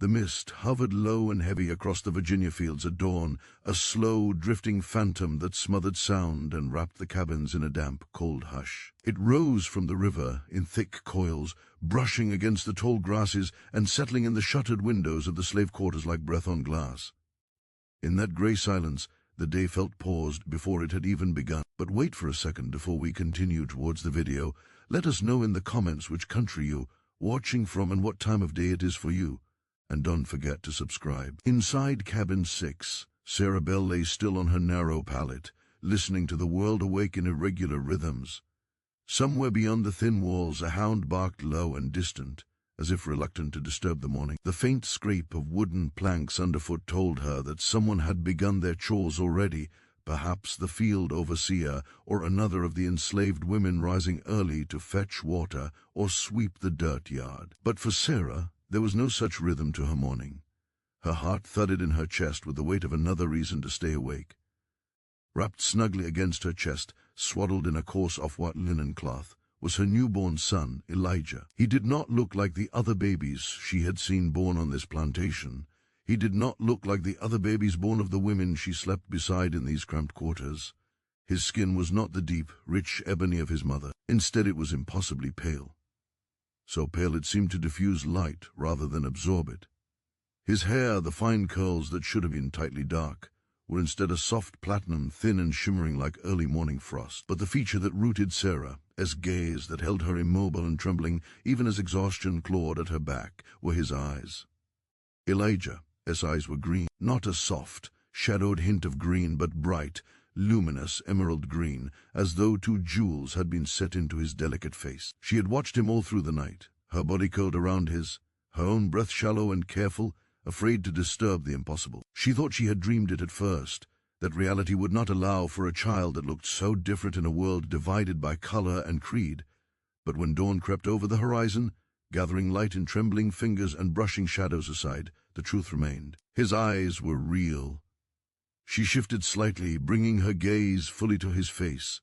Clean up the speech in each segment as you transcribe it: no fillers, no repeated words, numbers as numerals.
The mist hovered low and heavy across the Virginia fields at dawn, a slow, drifting phantom that smothered sound and wrapped the cabins in a damp, cold hush. It rose from the river in thick coils, brushing against the tall grasses and settling in the shuttered windows of the slave quarters like breath on glass. In that grey silence, the day felt paused before it had even begun. But wait for a second before we continue towards the video. Let us know in the comments which country you're watching from and what time of day it is for you. And don't forget to subscribe. Inside cabin 6, Sarah Bell lay still on her narrow pallet, listening to the world awake in irregular rhythms. Somewhere beyond the thin walls, a hound barked low and distant, as if reluctant to disturb the morning. The faint scrape of wooden planks underfoot told her that someone had begun their chores already, perhaps the field overseer or another of the enslaved women rising early to fetch water or sweep the dirt yard. But for Sarah, there was no such rhythm to her morning. Her heart thudded in her chest with the weight of another reason to stay awake. Wrapped snugly against her chest, swaddled in a coarse off-white linen cloth, was her newborn son, Elijah. He did not look like the other babies she had seen born on this plantation. He did not look like the other babies born of the women she slept beside in these cramped quarters. His skin was not the deep, rich ebony of his mother. Instead, it was impossibly pale. So pale it seemed to diffuse light rather than absorb it. His hair, the fine curls that should have been tightly dark, were instead a soft platinum, thin and shimmering like early morning frost. But the feature that rooted Sarah, as gaze that held her immobile and trembling, even as exhaustion clawed at her back, were his eyes. Elijah's eyes were green, not a soft, shadowed hint of green, but bright, luminous emerald green, as though 2 jewels had been set into his delicate face. She had watched him all through the night, her body curled around his, her own breath shallow and careful, afraid to disturb the impossible. She thought she had dreamed it at first, that reality would not allow for a child that looked so different in a world divided by color and creed. But when dawn crept over the horizon, gathering light in trembling fingers and brushing shadows aside, the truth remained. His eyes were real. She shifted slightly, bringing her gaze fully to his face.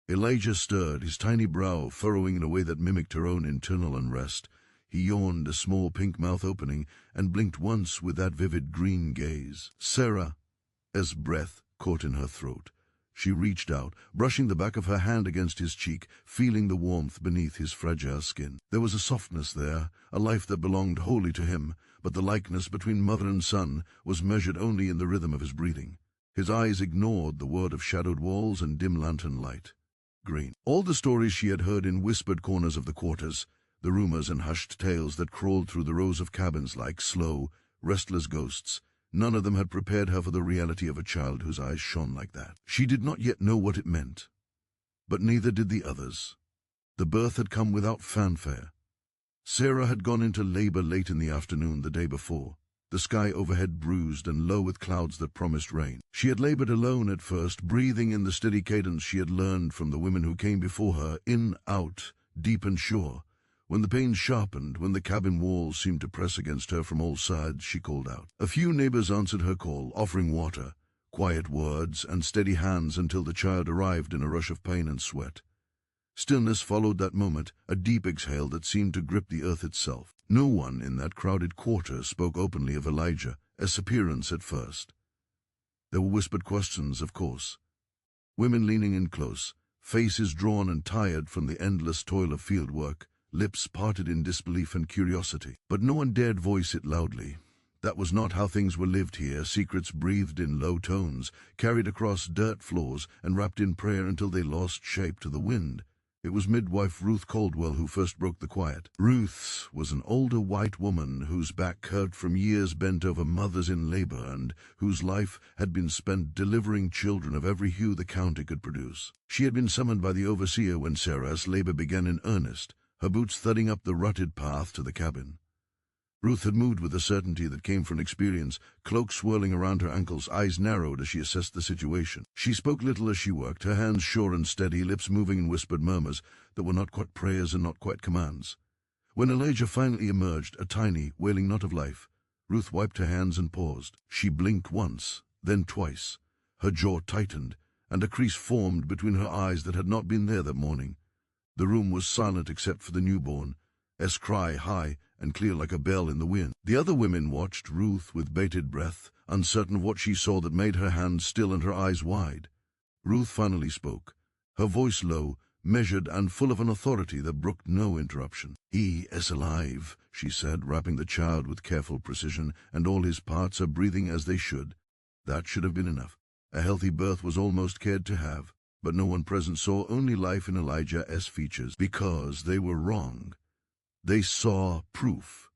Elijah stirred, his tiny brow furrowing in a way that mimicked her own internal unrest. He yawned, a small pink mouth opening, and blinked once with that vivid green gaze. Sarah's breath caught in her throat. She reached out, brushing the back of her hand against his cheek, feeling the warmth beneath his fragile skin. There was a softness there, a life that belonged wholly to him, but the likeness between mother and son was measured only in the rhythm of his breathing. His eyes ignored the world of shadowed walls and dim lantern light. Green. All the stories she had heard in whispered corners of the quarters, the rumors and hushed tales that crawled through the rows of cabins like slow, restless ghosts, none of them had prepared her for the reality of a child whose eyes shone like that. She did not yet know what it meant, but neither did the others. The birth had come without fanfare. Sarah had gone into labor late in the afternoon the day before, the sky overhead bruised and low with clouds that promised rain. She had labored alone at first, breathing in the steady cadence she had learned from the women who came before her, in, out, deep and sure. When the pain sharpened, when the cabin walls seemed to press against her from all sides, she called out. A few neighbors answered her call, offering water, quiet words, and steady hands until the child arrived in a rush of pain and sweat. Stillness followed that moment, a deep exhale that seemed to grip the earth itself. No one in that crowded quarter spoke openly of Elijah's appearance at first. There were whispered questions, of course. Women leaning in close, faces drawn and tired from the endless toil of field work, lips parted in disbelief and curiosity. But no one dared voice it loudly. That was not how things were lived here, secrets breathed in low tones, carried across dirt floors, and wrapped in prayer until they lost shape to the wind. It was midwife Ruth Caldwell who first broke the quiet. Ruth was an older white woman whose back curved from years bent over mothers in labor and whose life had been spent delivering children of every hue the county could produce. She had been summoned by the overseer when Sarah's labor began in earnest, her boots thudding up the rutted path to the cabin. Ruth had moved with a certainty that came from experience, cloak swirling around her ankles, eyes narrowed as she assessed the situation. She spoke little as she worked, her hands sure and steady, lips moving in whispered murmurs that were not quite prayers and not quite commands. When Elijah finally emerged, a tiny, wailing knot of life, Ruth wiped her hands and paused. She blinked once, then twice. Her jaw tightened, and a crease formed between her eyes that had not been there that morning. The room was silent except for the newborn's cry, high and clear like a bell in the wind. The other women watched Ruth with bated breath, uncertain of what she saw that made her hands still and her eyes wide. Ruth finally spoke, her voice low, measured and full of an authority that brooked no interruption. "He is alive," she said, wrapping the child with careful precision, "and all his parts are breathing as they should." That should have been enough. A healthy birth was almost cared to have, but no one present saw only life in Elijah's features, because they were wrong. They saw proof.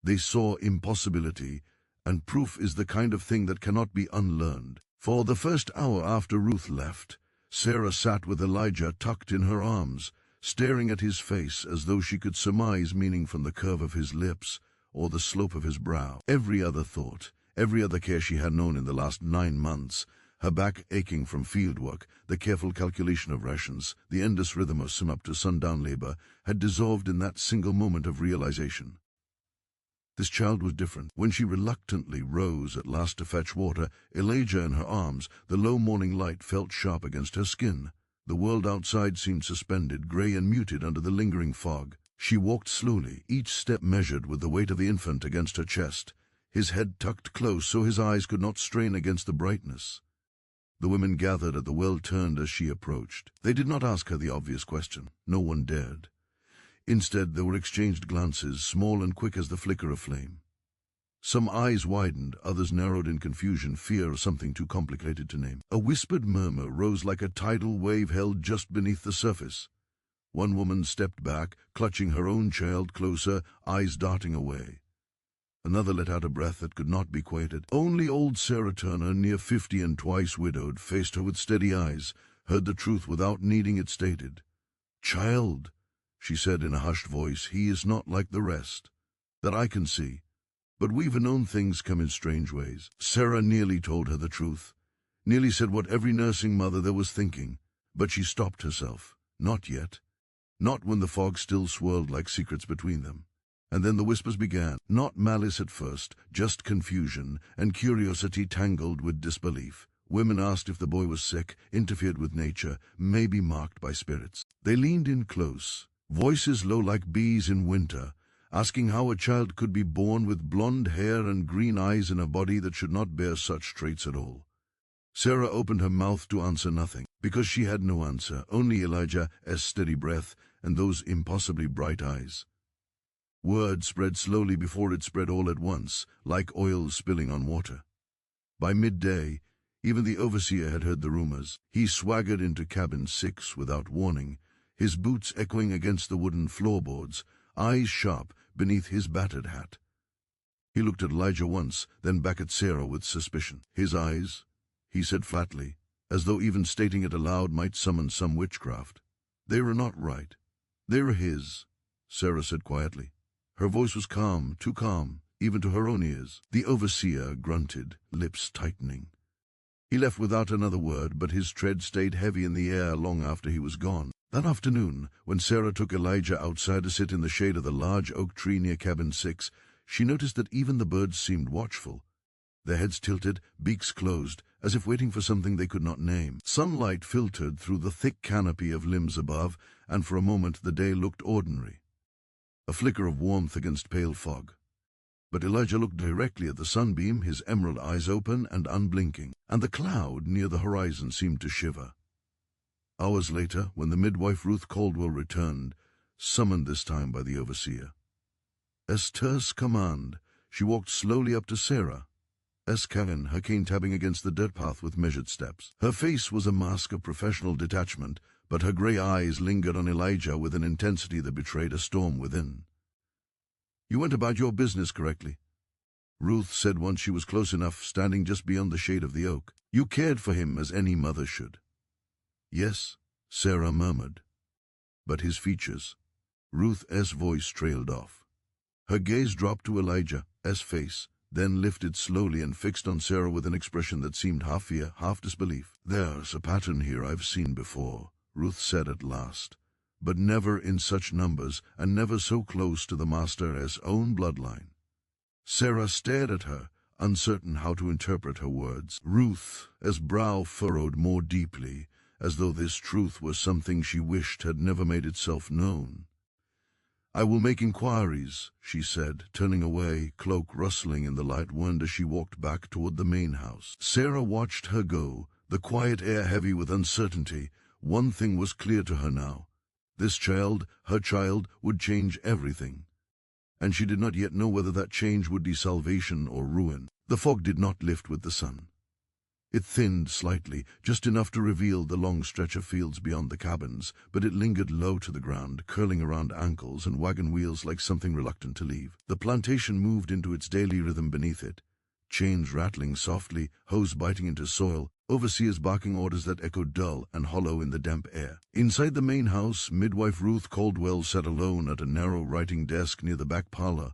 They saw impossibility, and proof is the kind of thing that cannot be unlearned. For the first hour after Ruth left, Sarah sat with Elijah tucked in her arms, staring at his face as though she could surmise meaning from the curve of his lips or the slope of his brow. Every other thought, every other care she had known in the last 9 months, her back aching from field work, the careful calculation of rations, the endless rhythm of sun-up to sundown labor, had dissolved in that single moment of realization. This child was different. When she reluctantly rose at last to fetch water, Elijah in her arms, the low morning light felt sharp against her skin. The world outside seemed suspended, gray and muted under the lingering fog. She walked slowly, each step measured with the weight of the infant against her chest, his head tucked close so his eyes could not strain against the brightness. The women gathered at the well turned as she approached. They did not ask her the obvious question. No one dared. Instead, there were exchanged glances, small and quick as the flicker of flame. Some eyes widened, others narrowed in confusion, fear of something too complicated to name. A whispered murmur rose like a tidal wave held just beneath the surface. One woman stepped back, clutching her own child closer, eyes darting away. Another let out a breath that could not be quieted. Only old Sarah Turner, near 50 and twice widowed, faced her with steady eyes, heard the truth without needing it stated. "Child," she said in a hushed voice, "he is not like the rest, that I can see. But we've known things come in strange ways." Sarah nearly told her the truth, nearly said what every nursing mother there was thinking, but she stopped herself. Not yet. Not when the fog still swirled like secrets between them. And then the whispers began, not malice at first, just confusion and curiosity tangled with disbelief. Women asked if the boy was sick, interfered with nature, maybe marked by spirits. They leaned in close, voices low like bees in winter, asking how a child could be born with blonde hair and green eyes in a body that should not bear such traits at all. Sarah opened her mouth to answer nothing, because she had no answer, only Elijah's steady breath and those impossibly bright eyes. Word spread slowly before it spread all at once, like oil spilling on water. By midday, even the overseer had heard the rumors. He swaggered into cabin 6 without warning, his boots echoing against the wooden floorboards, eyes sharp beneath his battered hat. He looked at Elijah once, then back at Sarah with suspicion. "His eyes," he said flatly, as though even stating it aloud might summon some witchcraft. "They were not right. They were his," Sarah said quietly. Her voice was calm, too calm, even to her own ears. The overseer grunted, lips tightening. He left without another word, but his tread stayed heavy in the air long after he was gone. That afternoon, when Sarah took Elijah outside to sit in the shade of the large oak tree near cabin 6, she noticed that even the birds seemed watchful. Their heads tilted, beaks closed, as if waiting for something they could not name. Sunlight filtered through the thick canopy of limbs above, and for a moment the day looked ordinary. A flicker of warmth against pale fog. But Elijah looked directly at the sunbeam, his emerald eyes open and unblinking, and the cloud near the horizon seemed to shiver. Hours later, when the midwife Ruth Caldwell returned, summoned this time by the overseer. As terse command, she walked slowly up to Sarah, as Karen, her cane tapping against the dirt path with measured steps. Her face was a mask of professional detachment, but her gray eyes lingered on Elijah with an intensity that betrayed a storm within. "You went about your business correctly," Ruth said once she was close enough, standing just beyond the shade of the oak. "You cared for him as any mother should." "Yes," Sarah murmured. But his features, Ruth's voice trailed off. Her gaze dropped to Elijah's face, then lifted slowly and fixed on Sarah with an expression that seemed half fear, half disbelief. "There's a pattern here I've seen before," Ruth said at last, "but never in such numbers and never so close to the master's own bloodline." Sarah stared at her, uncertain how to interpret her words. Ruth's brow furrowed more deeply, as though this truth was something she wished had never made itself known. "I will make inquiries," she said, turning away, cloak rustling in the light wind as she walked back toward the main house. Sarah watched her go, the quiet air heavy with uncertainty. One thing was clear to her now. This child, her child, would change everything. And she did not yet know whether that change would be salvation or ruin. The fog did not lift with the sun. It thinned slightly, just enough to reveal the long stretch of fields beyond the cabins, but it lingered low to the ground, curling around ankles and wagon wheels like something reluctant to leave. The plantation moved into its daily rhythm beneath it, chains rattling softly, hose biting into soil, overseers barking orders that echoed dull and hollow in the damp air. Inside the main house, midwife Ruth Caldwell sat alone at a narrow writing desk near the back parlor,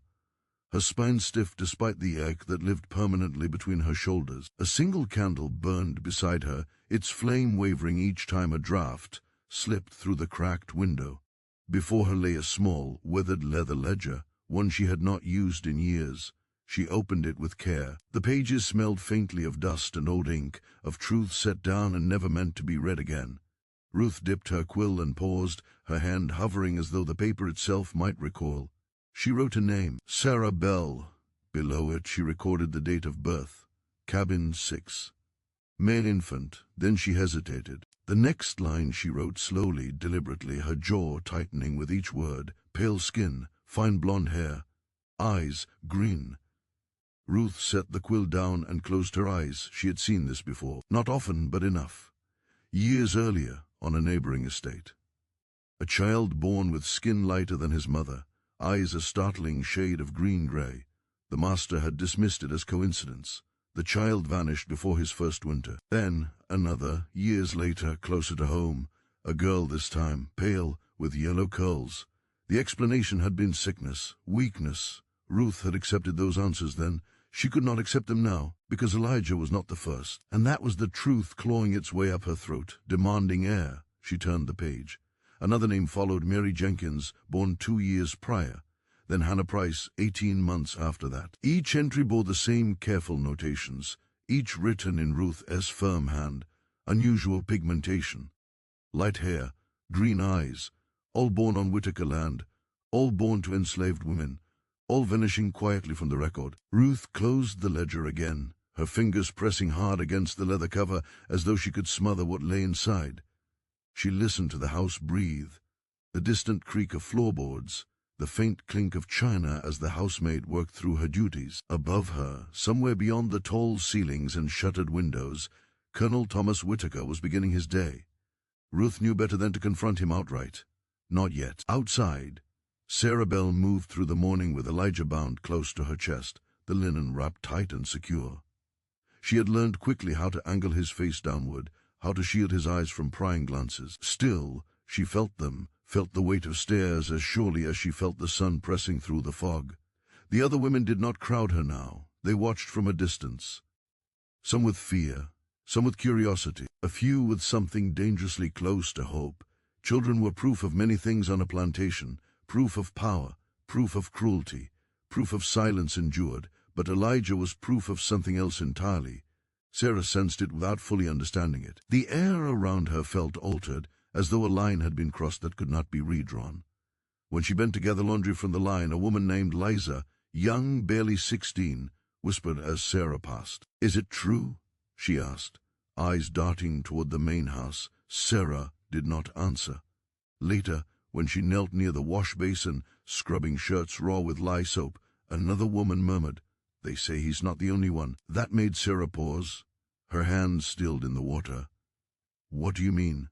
her spine stiff despite the ache that lived permanently between her shoulders. A single candle burned beside her, its flame wavering each time a draft slipped through the cracked window. Before her lay a small, weathered leather ledger, one she had not used in years. She opened it with care. The pages smelled faintly of dust and old ink, of truth set down and never meant to be read again. Ruth dipped her quill and paused, her hand hovering as though the paper itself might recoil. She wrote a name, Sarah Bell. Below it she recorded the date of birth, cabin 6. Male infant. Then she hesitated. The next line she wrote slowly, deliberately, her jaw tightening with each word. Pale skin, fine blonde hair, eyes green. Ruth set the quill down and closed her eyes. She had seen this before. Not often, but enough. Years earlier, on a neighboring estate. A child born with skin lighter than his mother, eyes a startling shade of green-gray. The master had dismissed it as coincidence. The child vanished before his first winter. Then, another, years later, closer to home. A girl this time, pale, with yellow curls. The explanation had been sickness, weakness. Ruth had accepted those answers then. She could not accept them now, because Elijah was not the first. And that was the truth clawing its way up her throat, demanding air. She turned the page. Another name followed, Mary Jenkins, born 2 years prior. Then Hannah Price, 18 months after that. Each entry bore the same careful notations, each written in Ruth S. firm hand. Unusual pigmentation, light hair, green eyes, all born on Whitaker land, all born to enslaved women, all vanishing quietly from the record. Ruth closed the ledger again, her fingers pressing hard against the leather cover as though she could smother what lay inside. She listened to the house breathe, the distant creak of floorboards, the faint clink of china as the housemaid worked through her duties. Above her, somewhere beyond the tall ceilings and shuttered windows, Colonel Thomas Whitaker was beginning his day. Ruth knew better than to confront him outright. Not yet. Outside, Sarah Bell moved through the morning with Elijah bound close to her chest, the linen wrapped tight and secure. She had learned quickly how to angle his face downward, how to shield his eyes from prying glances. Still, she felt them, felt the weight of stares as surely as she felt the sun pressing through the fog. The other women did not crowd her now. They watched from a distance. Some with fear, some with curiosity, a few with something dangerously close to hope. Children were proof of many things on a plantation, proof of power, proof of cruelty, proof of silence endured, but Elijah was proof of something else entirely. Sarah sensed it without fully understanding it. The air around her felt altered, as though a line had been crossed that could not be redrawn. When she bent to gather laundry from the line, a woman named Liza, young, barely 16, whispered as Sarah passed. "Is it true?" she asked, eyes darting toward the main house. Sarah did not answer. Later, when she knelt near the wash basin, scrubbing shirts raw with lye soap, another woman murmured, "They say he's not the only one." That made Sarah pause, her hands stilled in the water. "What do you mean?"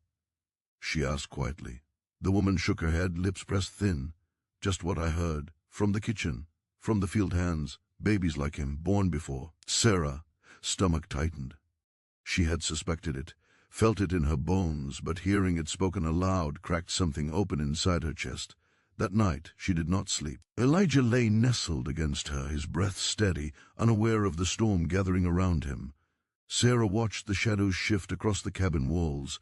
she asked quietly. The woman shook her head, lips pressed thin. "Just what I heard, from the kitchen, from the field hands, babies like him, born before." Sarah, stomach tightened. She had suspected it, felt it in her bones, but hearing it spoken aloud cracked something open inside her chest. That night she did not sleep. Elijah lay nestled against her, his breath steady, unaware of the storm gathering around him. Sarah watched the shadows shift across the cabin walls,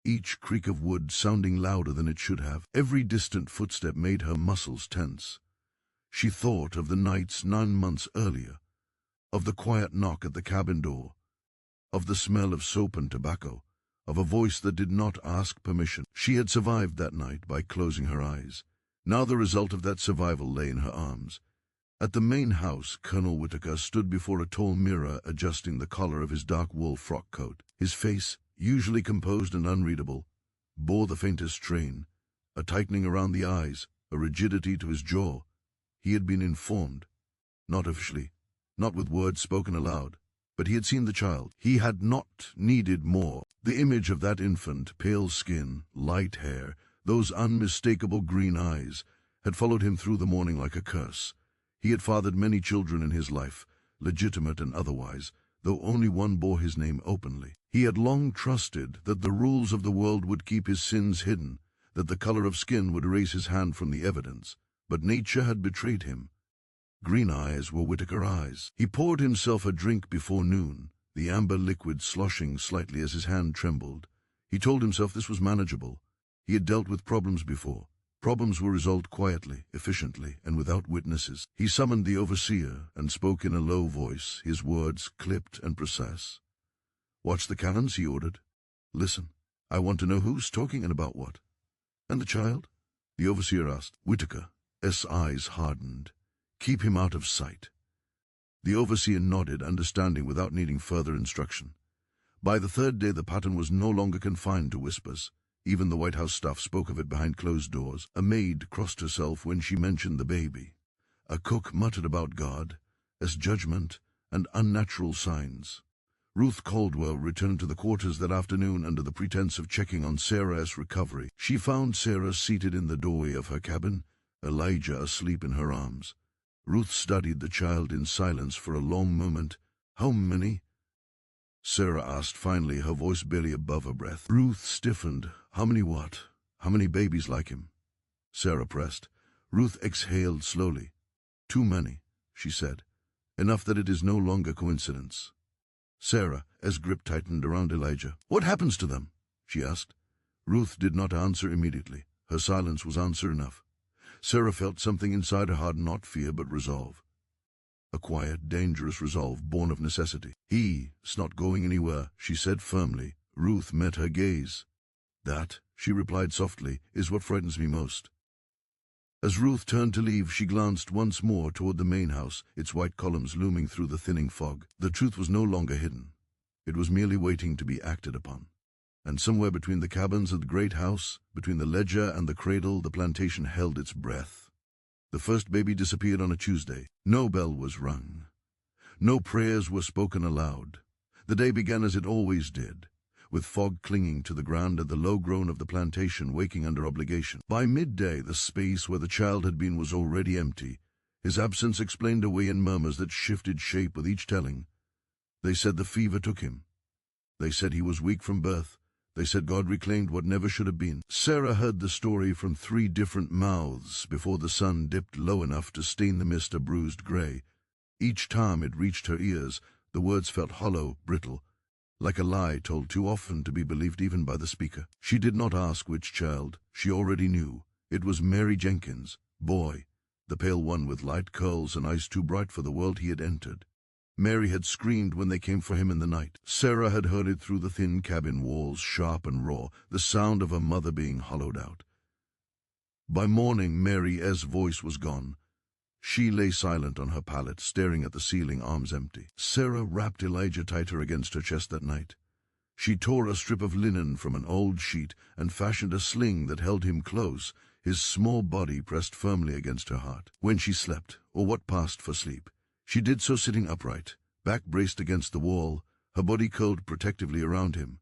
each creak of wood sounding louder than it should have. Every distant footstep made her muscles tense. She thought of the nights 9 months earlier, of the quiet knock at the cabin door, of the smell of soap and tobacco, of a voice that did not ask permission. She had survived that night by closing her eyes. Now the result of that survival lay in her arms. At the main house, Colonel Whitaker stood before a tall mirror adjusting the collar of his dark wool frock coat. His face, usually composed and unreadable, bore the faintest strain, a tightening around the eyes, a rigidity to his jaw. He had been informed, not officially, not with words spoken aloud, but he had seen the child. He had not needed more. The image of that infant, pale skin, light hair, those unmistakable green eyes, had followed him through the morning like a curse. He had fathered many children in his life, legitimate and otherwise, though only one bore his name openly. He had long trusted that the rules of the world would keep his sins hidden, that the color of skin would erase his hand from the evidence. But nature had betrayed him. Green eyes were Whitaker eyes. He poured himself a drink before noon, the amber liquid sloshing slightly as his hand trembled. He told himself this was manageable. He had dealt with problems before. Problems were resolved quietly, efficiently, and without witnesses. He summoned the overseer and spoke in a low voice, his words clipped and precise. "Watch the cannons," he ordered. "Listen. I want to know who's talking and about what." "And the child?" the overseer asked. Whitaker's eyes hardened. "Keep him out of sight." The overseer nodded, understanding without needing further instruction. By the third day the pattern was no longer confined to whispers. Even the White House staff spoke of it behind closed doors. A maid crossed herself when she mentioned the baby. A cook muttered about God, as judgment, and unnatural signs. Ruth Caldwell returned to the quarters that afternoon under the pretense of checking on Sarah's recovery. She found Sarah seated in the doorway of her cabin, Elijah asleep in her arms. Ruth studied the child in silence for a long moment. "How many?" Sarah asked finally, her voice barely above her breath. Ruth stiffened. "How many what? How many babies like him?" Sarah pressed. Ruth exhaled slowly. "Too many," she said. "Enough that it is no longer coincidence." Sarah, as grip tightened around Elijah. "What happens to them?" she asked. Ruth did not answer immediately. Her silence was answer enough. Sarah felt something inside her heart, not fear but resolve. A quiet, dangerous resolve born of necessity. "He's not going anywhere," she said firmly. Ruth met her gaze. "That," she replied softly, "is what frightens me most." As Ruth turned to leave, she glanced once more toward the main house, its white columns looming through the thinning fog. The truth was no longer hidden. It was merely waiting to be acted upon. And somewhere between the cabins and the great house, between the ledger and the cradle, the plantation held its breath. The first baby disappeared on a Tuesday. No bell was rung. No prayers were spoken aloud. The day began as it always did, with fog clinging to the ground and the low groan of the plantation waking under obligation. By midday, the space where the child had been was already empty. His absence explained away in murmurs that shifted shape with each telling. They said the fever took him. They said he was weak from birth. They said God reclaimed what never should have been. Sarah heard the story from 3 different mouths before the sun dipped low enough to stain the mist a bruised gray. Each time it reached her ears, the words felt hollow, brittle, like a lie told too often to be believed even by the speaker. She did not ask which child. She already knew. It was Mary Jenkins, boy, the pale one with light curls and eyes too bright for the world he had entered. Mary had screamed when they came for him in the night. Sarah had heard it through the thin cabin walls, sharp and raw, the sound of her mother being hollowed out. By morning, Mary's voice was gone. She lay silent on her pallet, staring at the ceiling, arms empty. Sarah wrapped Elijah tighter against her chest that night. She tore a strip of linen from an old sheet and fashioned a sling that held him close, his small body pressed firmly against her heart. When she slept, or what passed for sleep, she did so sitting upright, back braced against the wall, her body curled protectively around him.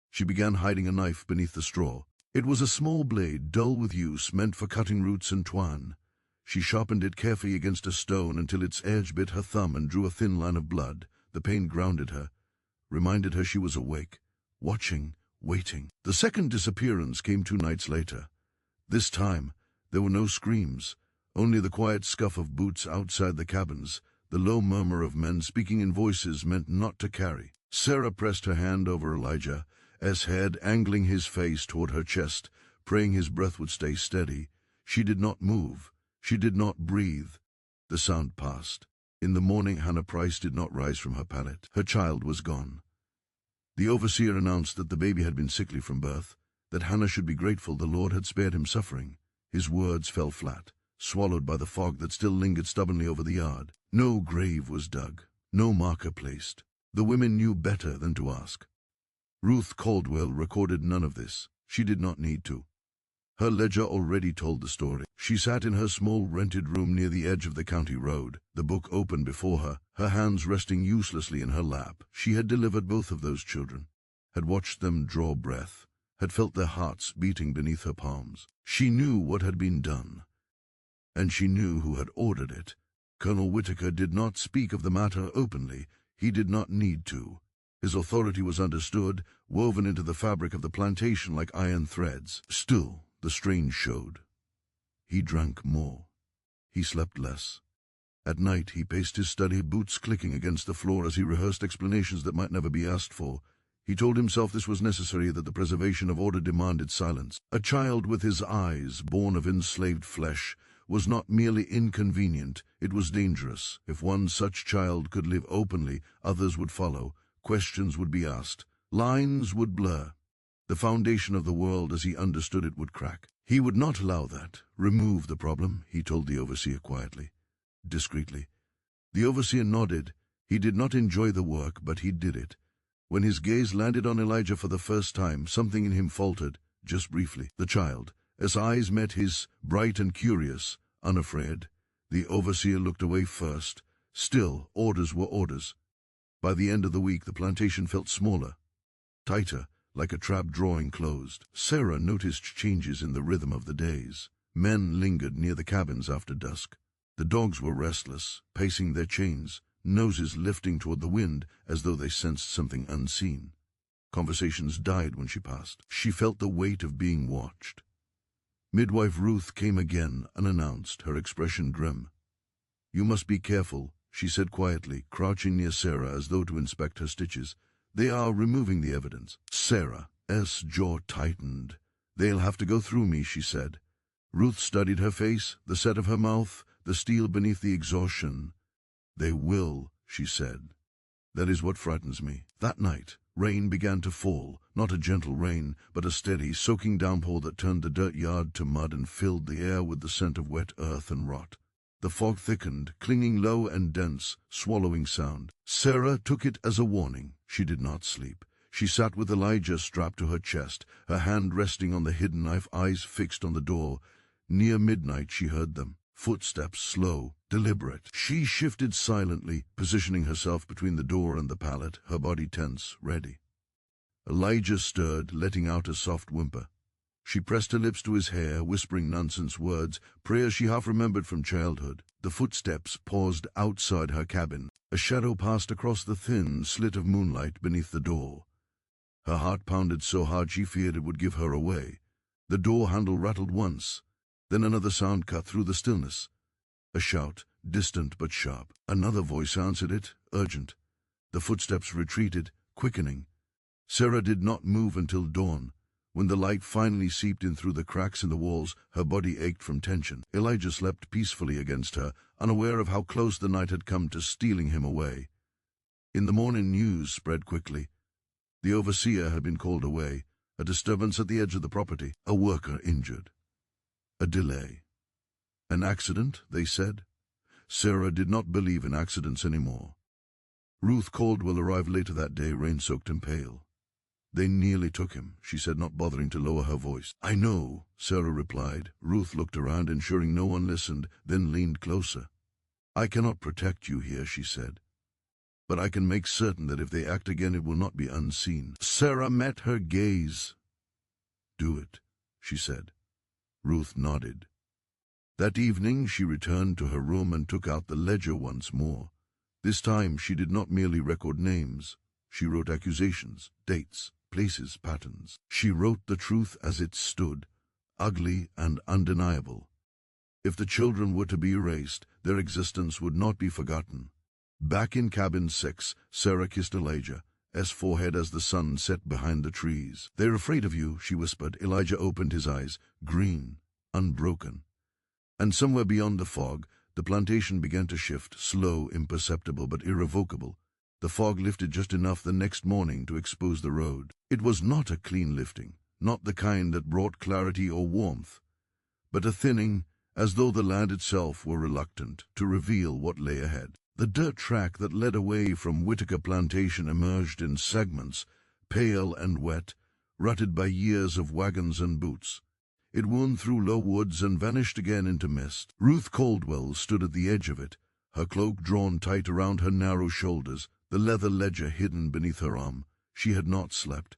She began hiding a knife beneath the straw. It was a small blade, dull with use, meant for cutting roots and twine. She sharpened it carefully against a stone until its edge bit her thumb and drew a thin line of blood. The pain grounded her, reminded her she was awake, watching, waiting. The second disappearance came 2 nights later. This time, there were no screams, only the quiet scuff of boots outside the cabins, the low murmur of men speaking in voices meant not to carry. Sarah pressed her hand over Elijah's head, angling his face toward her chest, praying his breath would stay steady. She did not move. She did not breathe. The sound passed. In the morning, Hannah Price did not rise from her pallet. Her child was gone. The overseer announced that the baby had been sickly from birth, that Hannah should be grateful the Lord had spared him suffering. His words fell flat, swallowed by the fog that still lingered stubbornly over the yard. No grave was dug, no marker placed. The women knew better than to ask. Ruth Caldwell recorded none of this. She did not need to. Her ledger already told the story. She sat in her small rented room near the edge of the county road, the book open before her, her hands resting uselessly in her lap. She had delivered both of those children, had watched them draw breath, had felt their hearts beating beneath her palms. She knew what had been done, and she knew who had ordered it. Colonel Whitaker did not speak of the matter openly. He did not need to. His authority was understood, woven into the fabric of the plantation like iron threads. Still, the strain showed. He drank more. He slept less. At night he paced his study, boots clicking against the floor as he rehearsed explanations that might never be asked for. He told himself this was necessary, that the preservation of order demanded silence. A child with his eyes, born of enslaved flesh, was not merely inconvenient, it was dangerous. If one such child could live openly, others would follow, questions would be asked, lines would blur. The foundation of the world as he understood it would crack. He would not allow that. Remove the problem, he told the overseer quietly, discreetly. The overseer nodded. He did not enjoy the work, but he did it. When his gaze landed on Elijah for the first time, something in him faltered, just briefly. The child, as eyes met his, bright and curious, unafraid. The overseer looked away first. Still, orders were orders. By the end of the week, the plantation felt smaller, tighter, like a trap drawing closed. Sarah noticed changes in the rhythm of the days. Men lingered near the cabins after dusk. The dogs were restless, pacing their chains, noses lifting toward the wind as though they sensed something unseen. Conversations died when she passed. She felt the weight of being watched. Midwife Ruth came again, unannounced, her expression grim. "You must be careful," she said quietly, crouching near Sarah as though to inspect her stitches. "They are removing the evidence." Sarah's jaw tightened. "They'll have to go through me," she said. Ruth studied her face, the set of her mouth, the steel beneath the exhaustion. "They will," she said. "That is what frightens me." That night, rain began to fall, not a gentle rain, but a steady, soaking downpour that turned the dirt yard to mud and filled the air with the scent of wet earth and rot. The fog thickened, clinging low and dense, swallowing sound. Sarah took it as a warning. She did not sleep. She sat with Elijah strapped to her chest, her hand resting on the hidden knife, eyes fixed on the door. Near midnight she heard them. Footsteps, slow, deliberate. She shifted silently, positioning herself between the door and the pallet, her body tense, ready. Elijah stirred, letting out a soft whimper. She pressed her lips to his hair, whispering nonsense words, prayers she half remembered from childhood. The footsteps paused outside her cabin. A shadow passed across the thin slit of moonlight beneath the door. Her heart pounded so hard she feared it would give her away. The door handle rattled once. Then another sound cut through the stillness. A shout, distant but sharp. Another voice answered it, urgent. The footsteps retreated, quickening. Sarah did not move until dawn. When the light finally seeped in through the cracks in the walls, her body ached from tension. Elijah slept peacefully against her, unaware of how close the night had come to stealing him away. In the morning, news spread quickly. The overseer had been called away, a disturbance at the edge of the property, a worker injured. A delay. An accident, they said. Sarah did not believe in accidents anymore. Ruth Caldwell arrived later that day, rain-soaked and pale. "They nearly took him," she said, not bothering to lower her voice. "I know," Sarah replied. Ruth looked around, ensuring no one listened, then leaned closer. "I cannot protect you here," she said. "But I can make certain that if they act again, it will not be unseen." Sarah met her gaze. "Do it," she said. Ruth nodded. That evening she returned to her room and took out the ledger once more. This time she did not merely record names. She wrote accusations, dates, places, patterns. She wrote the truth as it stood, ugly and undeniable. If the children were to be erased, their existence would not be forgotten. Back in cabin 6, Sarah kissed Elijah's forehead as the sun set behind the trees. "They're afraid of you," she whispered. Elijah opened his eyes, green, unbroken. And somewhere beyond the fog, the plantation began to shift, slow, imperceptible, but irrevocable. The fog lifted just enough the next morning to expose the road. It was not a clean lifting, not the kind that brought clarity or warmth, but a thinning, as though the land itself were reluctant to reveal what lay ahead. The dirt track that led away from Whitaker Plantation emerged in segments, pale and wet, rutted by years of wagons and boots. It wound through low woods and vanished again into mist. Ruth Caldwell stood at the edge of it, her cloak drawn tight around her narrow shoulders, the leather ledger hidden beneath her arm. She had not slept.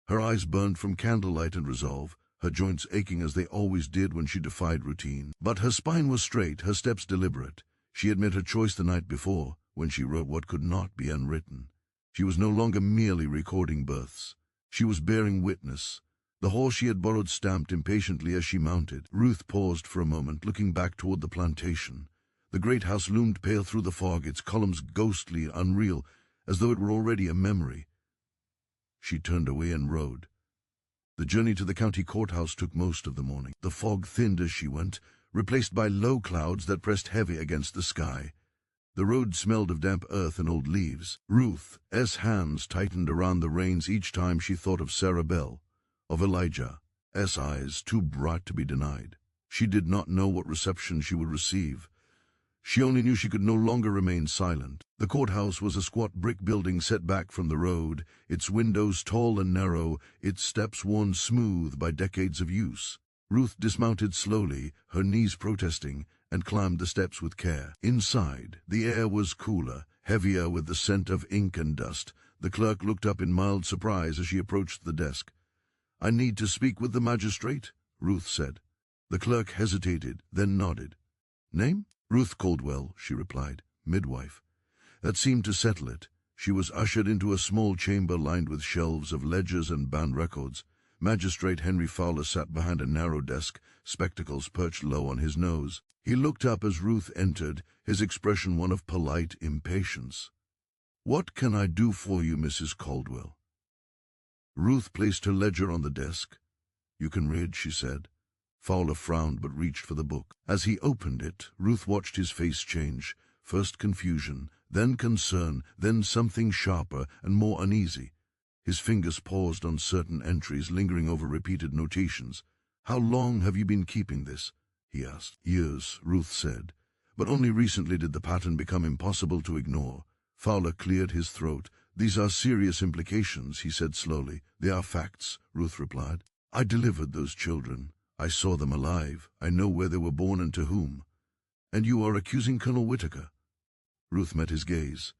Her eyes burned from candlelight and resolve, her joints aching as they always did when she defied routine. But her spine was straight, her steps deliberate. She had made her choice the night before, when she wrote what could not be unwritten. She was no longer merely recording births. She was bearing witness. The horse she had borrowed stamped impatiently as she mounted. Ruth paused for a moment, looking back toward the plantation. The great house loomed pale through the fog, its columns ghostly, unreal, as though it were already a memory. She turned away and rode. The journey to the county courthouse took most of the morning. The fog thinned as she went, replaced by low clouds that pressed heavy against the sky. The road smelled of damp earth and old leaves. Ruth's hands tightened around the reins each time she thought of Sarah Bell, of Elijah's eyes too bright to be denied. She did not know what reception she would receive. She only knew she could no longer remain silent. The courthouse was a squat brick building set back from the road, its windows tall and narrow, its steps worn smooth by decades of use. Ruth dismounted slowly, her knees protesting, and climbed the steps with care. Inside, the air was cooler, heavier with the scent of ink and dust. The clerk looked up in mild surprise as she approached the desk. "I need to speak with the magistrate," Ruth said. The clerk hesitated, then nodded. "Name?" "Ruth Caldwell," she replied. "Midwife." That seemed to settle it. She was ushered into a small chamber lined with shelves of ledgers and bound records. Magistrate Henry Fowler sat behind a narrow desk, spectacles perched low on his nose. He looked up as Ruth entered, his expression one of polite impatience. "What can I do for you, Mrs. Caldwell?" Ruth placed her ledger on the desk. "You can read," she said. Fowler frowned but reached for the book. As he opened it, Ruth watched his face change, first confusion, then concern, then something sharper and more uneasy. His fingers paused on certain entries, lingering over repeated notations. "How long have you been keeping this?" he asked. "Years," Ruth said. "But only recently did the pattern become impossible to ignore." Fowler cleared his throat. "These are serious implications," he said slowly. "They are facts," Ruth replied. "I delivered those children. I saw them alive. I know where they were born and to whom." "And you are accusing Colonel Whitaker?" Ruth met his gaze.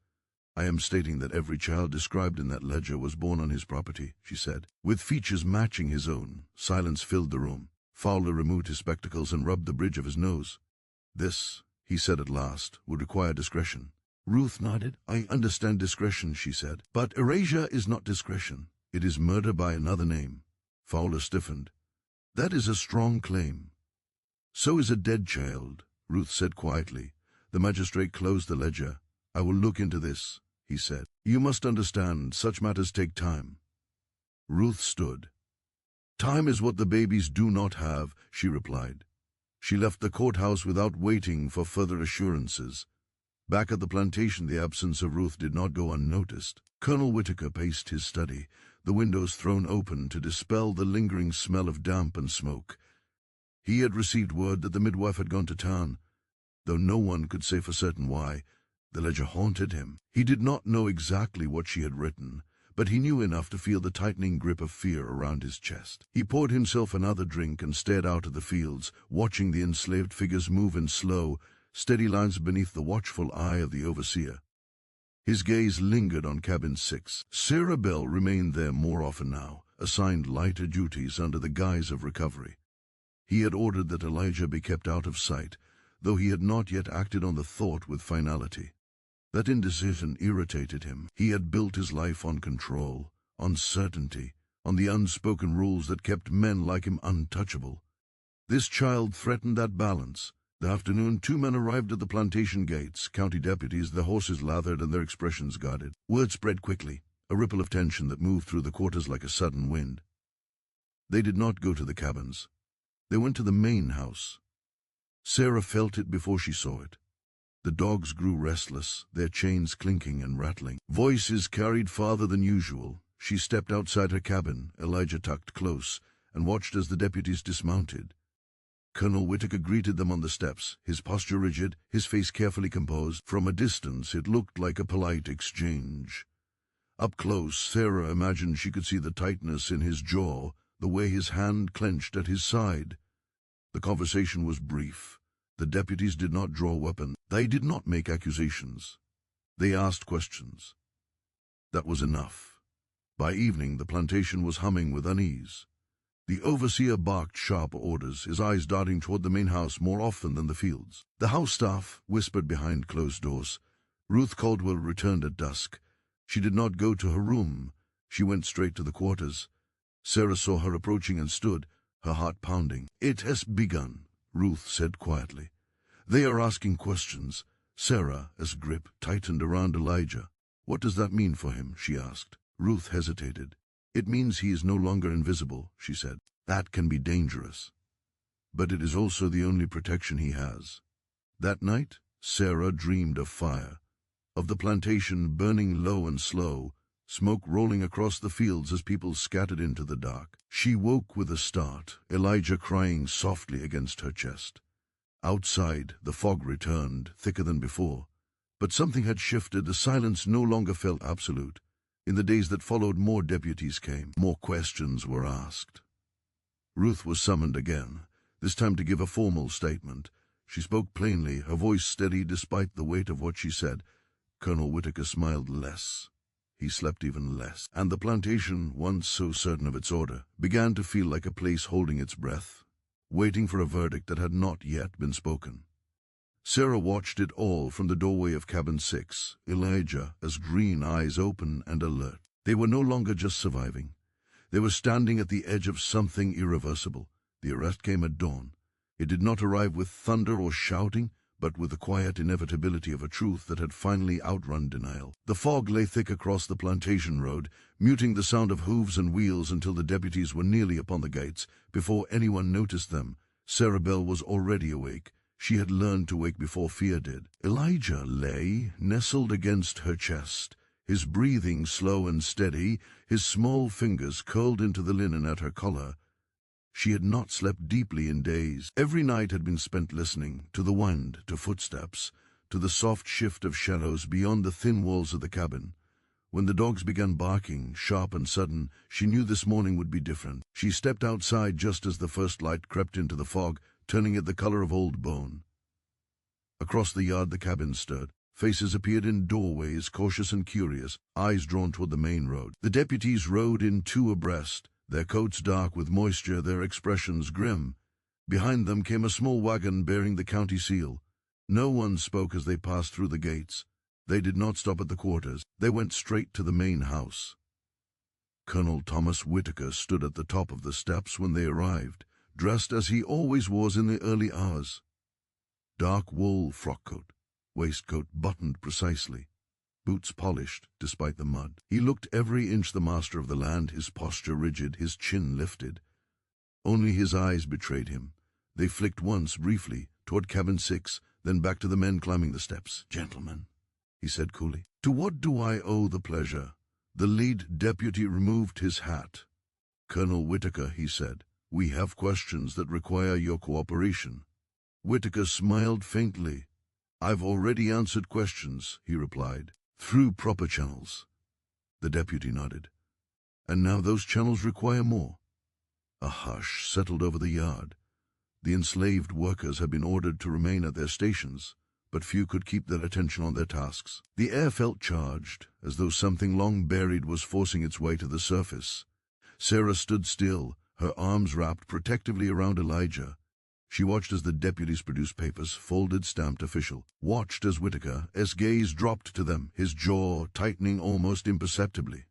"I am stating that every child described in that ledger was born on his property," she said, with features matching his own. Silence filled the room. Fowler removed his spectacles and rubbed the bridge of his nose. "This," he said at last, "would require discretion." Ruth nodded. "I understand discretion," she said. "But erasure is not discretion. It is murder by another name." Fowler stiffened. "That is a strong claim." "So is a dead child," Ruth said quietly. The magistrate closed the ledger. "I will look into this," he said. "You must understand, such matters take time." Ruth stood. "Time is what the babies do not have," she replied. She left the courthouse without waiting for further assurances. Back at the plantation, the absence of Ruth did not go unnoticed. Colonel Whitaker paced his study, the windows thrown open to dispel the lingering smell of damp and smoke. He had received word that the midwife had gone to town, though no one could say for certain why. The ledger haunted him. He did not know exactly what she had written, but he knew enough to feel the tightening grip of fear around his chest. He poured himself another drink and stared out at the fields, watching the enslaved figures move in slow, steady lines beneath the watchful eye of the overseer. His gaze lingered on cabin 6. Sarah Bell remained there more often now, assigned lighter duties under the guise of recovery. He had ordered that Elijah be kept out of sight, though he had not yet acted on the thought with finality. That indecision irritated him. He had built his life on control, on certainty, on the unspoken rules that kept men like him untouchable. This child threatened that balance. The afternoon, 2 men arrived at the plantation gates, county deputies, their horses lathered and their expressions guarded. Word spread quickly, a ripple of tension that moved through the quarters like a sudden wind. They did not go to the cabins. They went to the main house. Sarah felt it before she saw it. The dogs grew restless, their chains clinking and rattling. Voices carried farther than usual. She stepped outside her cabin, Elijah tucked close, and watched as the deputies dismounted. Colonel Whitaker greeted them on the steps, his posture rigid, his face carefully composed. From a distance, it looked like a polite exchange. Up close, Sarah imagined she could see the tightness in his jaw, the way his hand clenched at his side. The conversation was brief. The deputies did not draw weapons. They did not make accusations. They asked questions. That was enough. By evening, the plantation was humming with unease. The overseer barked sharp orders, his eyes darting toward the main house more often than the fields. The house staff whispered behind closed doors. Ruth Caldwell returned at dusk. She did not go to her room. She went straight to the quarters. Sarah saw her approaching and stood, her heart pounding. "It has begun," Ruth said quietly. "They are asking questions." Sarah, as grip tightened around Elijah. "What does that mean for him?" she asked. Ruth hesitated. "It means he is no longer invisible," she said. "That can be dangerous. But it is also the only protection he has." That night, Sarah dreamed of fire, of the plantation burning low and slow, smoke rolling across the fields as people scattered into the dark. She woke with a start, Elijah crying softly against her chest. Outside, the fog returned, thicker than before. But something had shifted. The silence no longer felt absolute. In the days that followed, more deputies came. More questions were asked. Ruth was summoned again, this time to give a formal statement. She spoke plainly, her voice steady despite the weight of what she said. Colonel Whitaker smiled less. He slept even less. And the plantation, once so certain of its order, began to feel like a place holding its breath, waiting for a verdict that had not yet been spoken. Sarah watched it all from the doorway of cabin 6, Elijah, as green eyes open and alert. They were no longer just surviving. They were standing at the edge of something irreversible. The arrest came at dawn. It did not arrive with thunder or shouting, but with the quiet inevitability of a truth that had finally outrun denial. The fog lay thick across the plantation road, muting the sound of hooves and wheels until the deputies were nearly upon the gates. Before anyone noticed them, Sarah Bell was already awake. She had learned to wake before fear did. Elijah lay, nestled against her chest, his breathing slow and steady, his small fingers curled into the linen at her collar. She had not slept deeply in days. Every night had been spent listening, to the wind, to footsteps, to the soft shift of shadows beyond the thin walls of the cabin. When the dogs began barking, sharp and sudden, she knew this morning would be different. She stepped outside just as the first light crept into the fog, turning it the color of old bone. Across the yard the cabin stirred. Faces appeared in doorways, cautious and curious, eyes drawn toward the main road. The deputies rode in two abreast, their coats dark with moisture, their expressions grim. Behind them came a small wagon bearing the county seal. No one spoke as they passed through the gates. They did not stop at the quarters. They went straight to the main house. Colonel Thomas Whitaker stood at the top of the steps when they arrived, dressed as he always was in the early hours. Dark wool frock coat, waistcoat buttoned precisely, boots polished despite the mud. He looked every inch the master of the land, his posture rigid, his chin lifted. Only his eyes betrayed him. They flicked once, briefly, toward cabin 6, then back to the men climbing the steps. "Gentlemen," he said coolly, "to what do I owe the pleasure?" The lead deputy removed his hat. "Colonel Whitaker," he said, "we have questions that require your cooperation." Whitaker smiled faintly. "I've already answered questions," he replied, "through proper channels." The deputy nodded. "And now those channels require more." A hush settled over the yard. The enslaved workers had been ordered to remain at their stations, but few could keep their attention on their tasks. The air felt charged, as though something long buried was forcing its way to the surface. Sarah stood still, her arms wrapped protectively around Elijah. She watched as the deputies produced papers, folded, stamped, official. Watched as Whitaker's gaze dropped to them, his jaw tightening almost imperceptibly.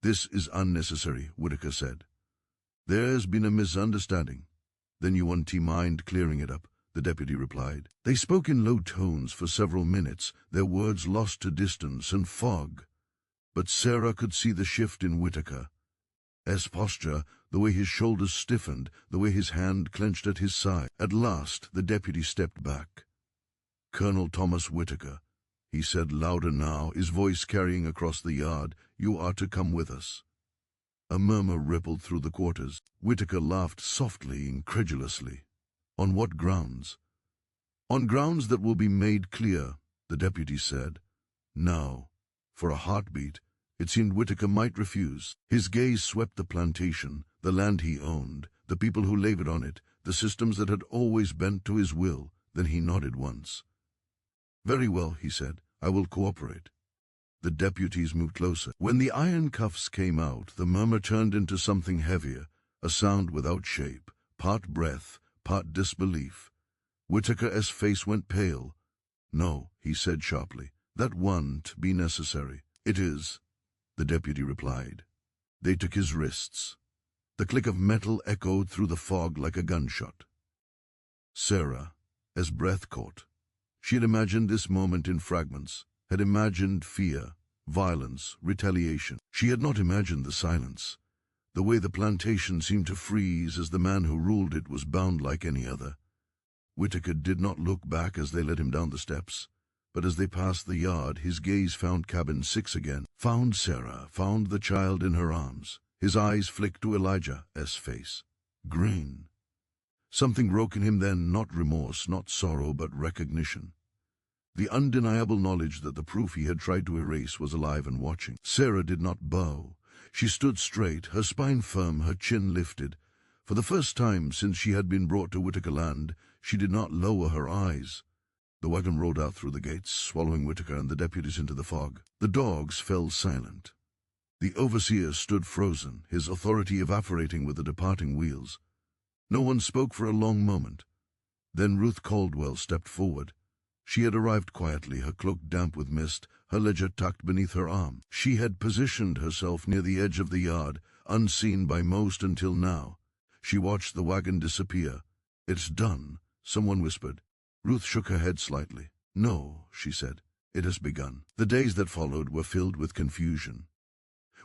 "This is unnecessary," Whitaker said. "There's been a misunderstanding." "Then you want mind clearing it up," the deputy replied. They spoke in low tones for several minutes, their words lost to distance and fog. But Sarah could see the shift in Whitaker's posture, the way his shoulders stiffened, the way his hand clenched at his side. At last, the deputy stepped back. "Colonel Thomas Whitaker," he said louder now, his voice carrying across the yard, "you are to come with us." A murmur rippled through the quarters. Whitaker laughed softly, incredulously. On what grounds? On grounds that will be made clear, the deputy said. Now, for a heartbeat, it seemed Whitaker might refuse. His gaze swept the plantation, the land he owned, the people who labored on it, the systems that had always bent to his will. Then he nodded once. Very well, he said, I will cooperate. The deputies moved closer. When the iron cuffs came out, the murmur turned into something heavier, a sound without shape, part breath, part disbelief. Whitaker's face went pale. No, he said sharply, that won't be necessary. It is, the deputy replied. They took his wrists. The click of metal echoed through the fog like a gunshot. Sarah, as breath caught, she had imagined this moment in fragments, had imagined fear, violence, retaliation. She had not imagined the silence, the way the plantation seemed to freeze as the man who ruled it was bound like any other. Whitaker did not look back as they led him down the steps, but as they passed the yard, his gaze found cabin 6 again, found Sarah, found the child in her arms. His eyes flicked to Elijah's face. Green. Something broke in him then, not remorse, not sorrow, but recognition. The undeniable knowledge that the proof he had tried to erase was alive and watching. Sarah did not bow. She stood straight, her spine firm, her chin lifted. For the first time since she had been brought to Whitaker land, she did not lower her eyes. The wagon rolled out through the gates, swallowing Whitaker and the deputies into the fog. The dogs fell silent. The overseer stood frozen, his authority evaporating with the departing wheels. No one spoke for a long moment. Then Ruth Caldwell stepped forward. She had arrived quietly, her cloak damp with mist, her ledger tucked beneath her arm. She had positioned herself near the edge of the yard, unseen by most until now. She watched the wagon disappear. It's done, someone whispered. Ruth shook her head slightly. No, she said, it has begun. The days that followed were filled with confusion.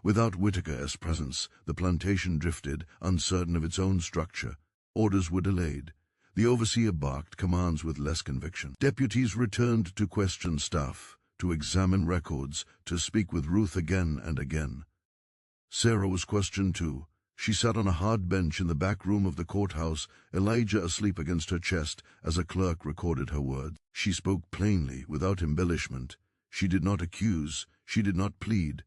Without Whitaker's presence, the plantation drifted, uncertain of its own structure. Orders were delayed. The overseer barked commands with less conviction. Deputies returned to question staff, to examine records, to speak with Ruth again and again. Sarah was questioned too. She sat on a hard bench in the back room of the courthouse, Elijah asleep against her chest as a clerk recorded her words. She spoke plainly, without embellishment. She did not accuse, she did not plead.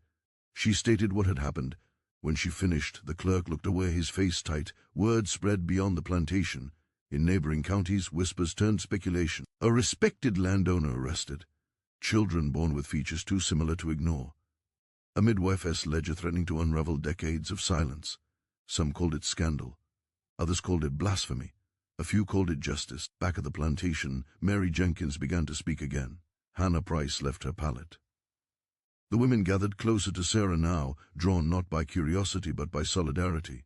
She stated what had happened. When she finished, the clerk looked away, his face tight. Word spread beyond the plantation. In neighboring counties, whispers turned speculation. A respected landowner arrested. Children born with features too similar to ignore. A midwife's ledger threatening to unravel decades of silence. Some called it scandal. Others called it blasphemy. A few called it justice. Back at the plantation, Mary Jenkins began to speak again. Hannah Price left her pallet. The women gathered closer to Sarah now, drawn not by curiosity but by solidarity.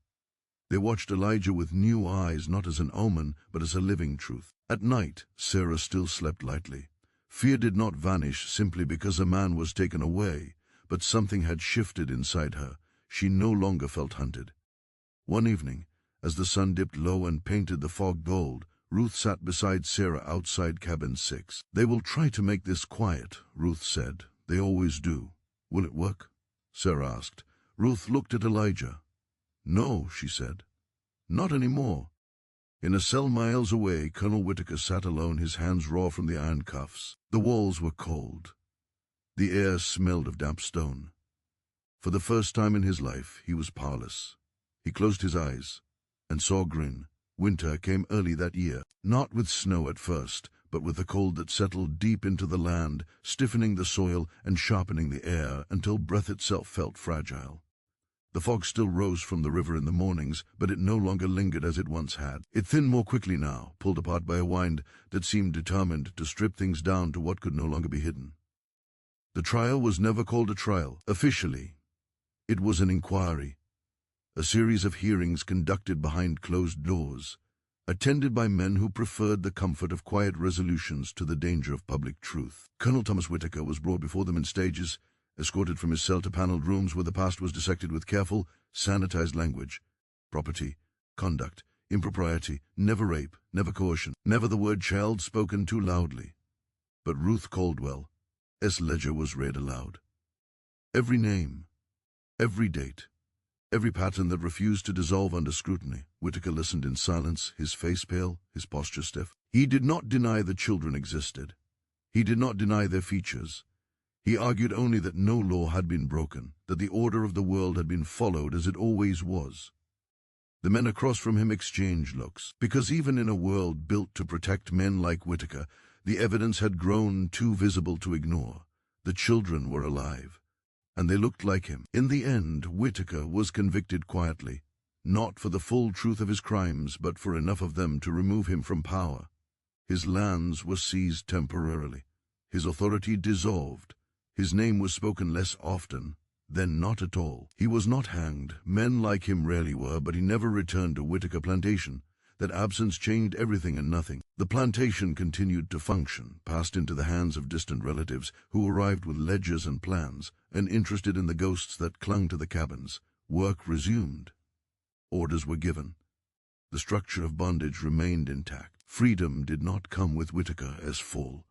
They watched Elijah with new eyes, not as an omen, but as a living truth. At night, Sarah still slept lightly. Fear did not vanish simply because a man was taken away, but something had shifted inside her. She no longer felt hunted. One evening, as the sun dipped low and painted the fog gold, Ruth sat beside Sarah outside cabin 6. They will try to make this quiet, Ruth said. They always do. Will it work? Sarah asked. Ruth looked at Elijah. No, she said. Not anymore. In a cell miles away, Colonel Whitaker sat alone, his hands raw from the iron cuffs. The walls were cold. The air smelled of damp stone. For the first time in his life, he was powerless. He closed his eyes and saw Grin. Winter came early that year, not with snow at first, but with the cold that settled deep into the land, stiffening the soil and sharpening the air until breath itself felt fragile. The fog still rose from the river in the mornings, but it no longer lingered as it once had. It thinned more quickly now, pulled apart by a wind that seemed determined to strip things down to what could no longer be hidden. The trial was never called a trial, officially. It was an inquiry, a series of hearings conducted behind closed doors, attended by men who preferred the comfort of quiet resolutions to the danger of public truth. Colonel Thomas Whitaker was brought before them in stages, escorted from his cell to paneled rooms where the past was dissected with careful, sanitized language. Property, conduct, impropriety, never rape, never coercion, never the word child spoken too loudly. But Ruth Caldwell's ledger was read aloud. Every name, every date, every pattern that refused to dissolve under scrutiny. Whitaker listened in silence, his face pale, his posture stiff. He did not deny the children existed. He did not deny their features. He argued only that no law had been broken, that the order of the world had been followed as it always was. The men across from him exchanged looks, because even in a world built to protect men like Whitaker, the evidence had grown too visible to ignore. The children were alive, and they looked like him. In the end, Whitaker was convicted quietly, not for the full truth of his crimes, but for enough of them to remove him from power. His lands were seized temporarily. His authority dissolved. His name was spoken less often, then not at all. He was not hanged. Men like him rarely were, but he never returned to Whitaker Plantation. That absence changed everything and nothing. The plantation continued to function, passed into the hands of distant relatives who arrived with ledgers and plans, and interested in the ghosts that clung to the cabins. Work resumed. Orders were given. The structure of bondage remained intact. Freedom did not come with Whitaker as full.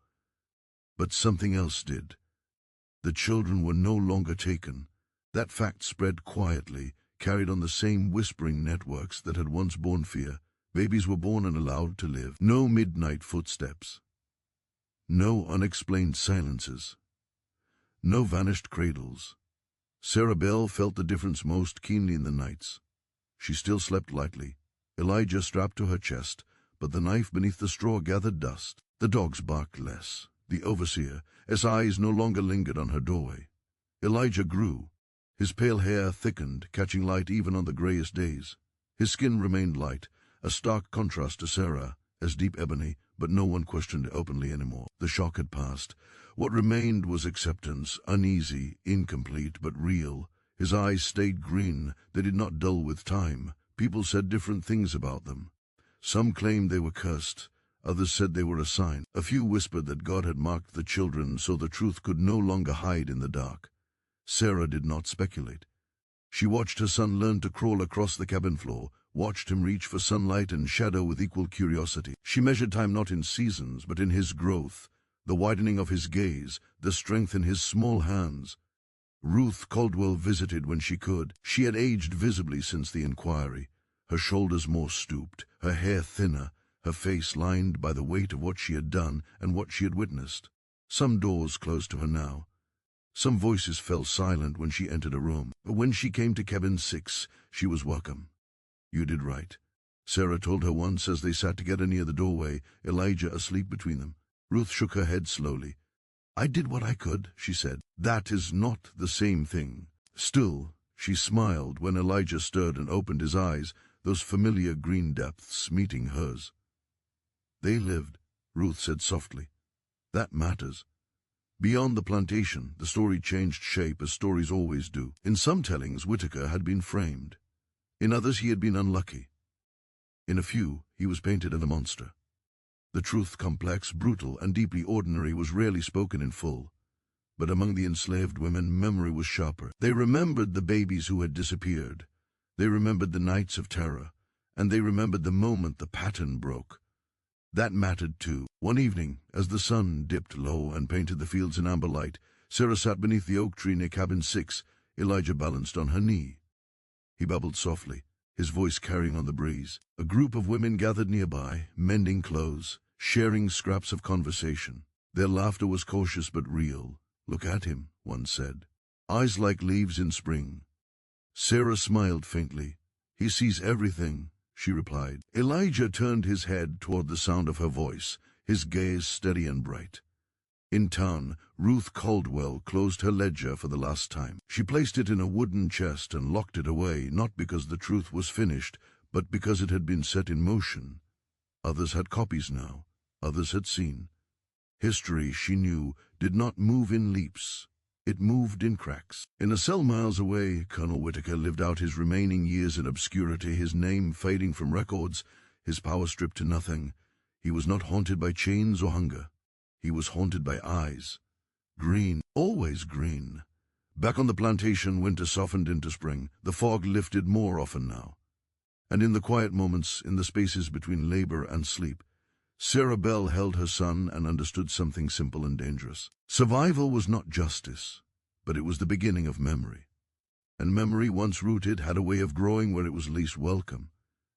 But something else did. The children were no longer taken. That fact spread quietly, carried on the same whispering networks that had once borne fear. Babies were born and allowed to live. No midnight footsteps. No unexplained silences. No vanished cradles. Sarah Bell felt the difference most keenly in the nights. She still slept lightly, Elijah strapped to her chest, but the knife beneath the straw gathered dust. The dogs barked less. The overseer, his eyes no longer lingered on her doorway. Elijah grew. His pale hair thickened, catching light even on the grayest days. His skin remained light, a stark contrast to Sarah, as deep ebony, but no one questioned it openly anymore. The shock had passed. What remained was acceptance, uneasy, incomplete, but real. His eyes stayed green. They did not dull with time. People said different things about them. Some claimed they were cursed. Others said they were a sign. A few whispered that God had marked the children so the truth could no longer hide in the dark. Sarah did not speculate. She watched her son learn to crawl across the cabin floor, watched him reach for sunlight and shadow with equal curiosity. She measured time not in seasons, but in his growth, the widening of his gaze, the strength in his small hands. Ruth Caldwell visited when she could. She had aged visibly since the inquiry, her shoulders more stooped, her hair thinner, her face lined by the weight of what she had done and what she had witnessed. Some doors closed to her now. Some voices fell silent when she entered a room. But when she came to cabin 6, she was welcome. "You did right," Sarah told her once as they sat together near the doorway, Elijah asleep between them. Ruth shook her head slowly. "I did what I could," she said. "That is not the same thing." Still, she smiled when Elijah stirred and opened his eyes, those familiar green depths meeting hers. "They lived," Ruth said softly. "That matters." Beyond the plantation, the story changed shape as stories always do. In some tellings, Whitaker had been framed. In others, he had been unlucky. In a few, he was painted as a monster. The truth, complex, brutal, and deeply ordinary, was rarely spoken in full. But among the enslaved women, memory was sharper. They remembered the babies who had disappeared. They remembered the nights of terror. And they remembered the moment the pattern broke. That mattered too. One evening, as the sun dipped low and painted the fields in amber light, Sarah sat beneath the oak tree near cabin 6, Elijah balanced on her knee. He babbled softly, his voice carrying on the breeze. A group of women gathered nearby, mending clothes, sharing scraps of conversation. Their laughter was cautious but real. "Look at him," one said. "Eyes like leaves in spring." Sarah smiled faintly. "He sees everything," she replied. Elijah turned his head toward the sound of her voice, his gaze steady and bright. In town, Ruth Caldwell closed her ledger for the last time. She placed it in a wooden chest and locked it away, not because the truth was finished, but because it had been set in motion. Others had copies now. Others had seen. History, she knew, did not move in leaps. It moved in cracks. In a cell miles away, Colonel Whitaker lived out his remaining years in obscurity, his name fading from records, his power stripped to nothing. He was not haunted by chains or hunger. He was haunted by eyes. Green, always green. Back on the plantation, winter softened into spring. The fog lifted more often now. And in the quiet moments, in the spaces between labor and sleep, Sarah Bell held her son and understood something simple and dangerous. Survival was not justice, but it was the beginning of memory. And memory, once rooted, had a way of growing where it was least welcome.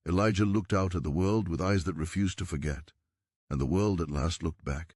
Elijah looked out at the world with eyes that refused to forget, and the world at last looked back.